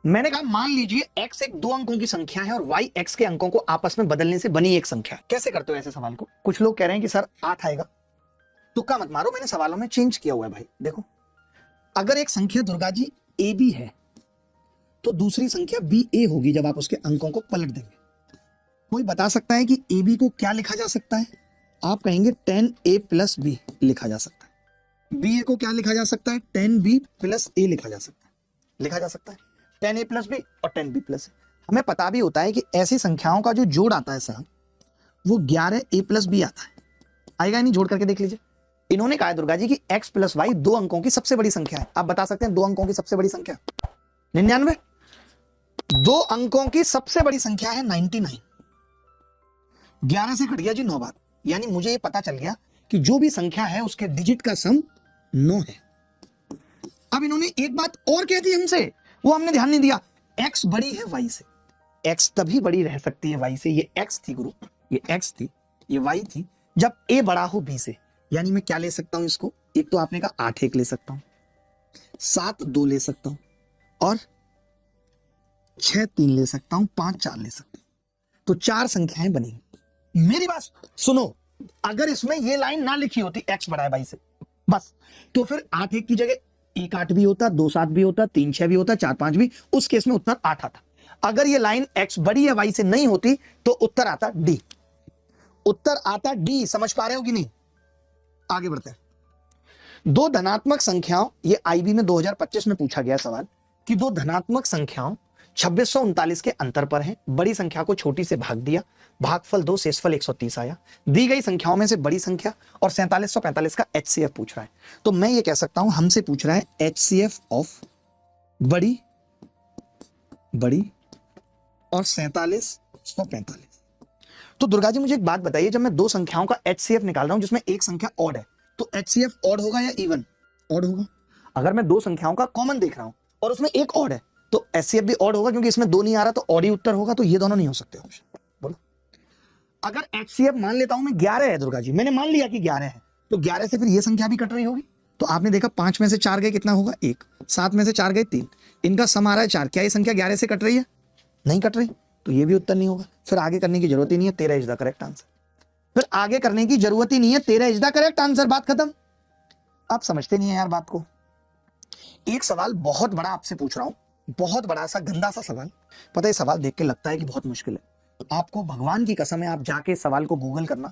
मैंने कहा मान लीजिए x एक 2 अंकों की संख्या है और y x के अंकों को आपस में बदलने से बनी एक संख्या है। कैसे करते हो ऐसे सवाल को? कुछ लोग कह रहे हैं कि सर 8 आएगा। तुक्का मत मारो, मैंने सवालों में चेंज किया हुआ है भाई। देखो, अगर एक संख्या दुर्गा जी ए बी है तो दूसरी संख्या बी ए होगी जब आप उसके अंकों को पलट देंगे। कोई बता सकता है कि ए बी को क्या लिखा जा सकता है? आप कहेंगे 10a प्लस बी लिखा जा सकता है। बी ए को क्या लिखा जा सकता है? 10b प्लस ए लिखा जा सकता है। लिखा जा सकता है 10a प्लस बी और 10b प्लस ए। हमें पता भी होता है कि ऐसी संख्याओं का जो जोड़ आता है साहब वो 11a प्लस बी आता है। आएगा नहीं? जोड़ करके देख लीजिए। इन्होंने कहा है दुर्गा जी कि x प्लस वाई 2 अंकों की सबसे बड़ी संख्या है। आप बता सकते हैं 2 अंकों की सबसे बड़ी संख्या? 99। 2 अंकों की सबसे बड़ी संख्या है 99। 11 से कट गया जी 9 बार, यानी मुझे ये पता चल गया कि जो भी संख्या है उसके डिजिट का सम 9 है। अब इन्होंने एक बात और कह दी हमसे, वो हमने ध्यान नहीं दिया। x बड़ी है y से। x तभी बड़ी रह सकती है y से। ये x थी गुरु, ये x थी, ये y थी, जब a बड़ा हो b से। यानी मैं क्या ले सकता हूं इसको? एक तो आपने कहा 8 1 ले सकता हूं, 7 2 ले सकता हूं और 6 3 ले सकता हूं, 5 4 ले सकता हूं। तो 4 संख्याएं बनेंगी। मेरी बात सुनो, अगर इसमें ये लाइन ना लिखी होती x बड़ा है y से बस, तो फिर 8 1 की जगह 1 8 भी होता, 2 7 भी होता, 3 6 भी होता, 4 5 भी। उस केस में उत्तर 8 आता। अगर ये लाइन x बड़ी है y से नहीं होती तो उत्तर आता d। उत्तर आता d। समझ पा रहे हो कि नहीं? आगे बढ़ते हैं। दो धनात्मक संख्याओं, ये IB में 2025 में पूछा गया सवाल कि दो धनात्मक संख्याओं 2639 के अंतर पर हैं। बड़ी संख्या को छोटी से भाग दिया, भागफल 2, शेषफल 130 आया। दी गई संख्याओं में से बड़ी संख्या और 4745 का HCF पूछ रहा है। तो मैं ये कह सकता हूं, हमसे पूछ रहा है HCF ऑफ बड़ी और 4745। तो दुर्गा जी मुझे एक बात बताइए, जब मैं दो संख्याओं का HCF निकाल रहा हूं जिसमें एक संख्या ऑड है, तो HCF ऑड होगा या इवन? ऑड होगा। अगर मैं दो संख्याओं का कॉमन देख रहा हूं और उसमें एक ऑड है तो HCF भी ऑड होगा, क्योंकि इसमें 2 नहीं आ रहा तो ऑड ही उत्तर होगा। तो ये दोनों नहीं हो सकते ऑप्शन। बोलो, अगर HCF मान लेता हूं मैं 11 है दुर्गा जी, मैंने मान लिया कि 11 है, तो 11 से फिर ये संख्या भी कट रही होगी। तो आपने देखा 5 में से 4 गए, कितना होगा? 1। 7 में से 4 गए 3, इनका सम आ रहा है 4। क्या ये संख्या 11 से कट रही है? नहीं कट रही, तो ये भी उत्तर नहीं होगा। फिर आगे करने की जरूरत ही नहीं है, 13 इज द करेक्ट आंसर। फिर आगे करने की जरूरत ही नहीं है, 13 इज द करेक्ट आंसर। बात खत्म। आप समझते नहीं है यार बात को। एक सवाल बहुत बड़ा आपसे पूछ रहा हूं, बहुत बड़ा सा गंदा सा सवाल। पता है सवाल देख के लगता है कि बहुत मुश्किल है। आपको भगवान की कसम है, आप जाके सवाल को गूगल करना,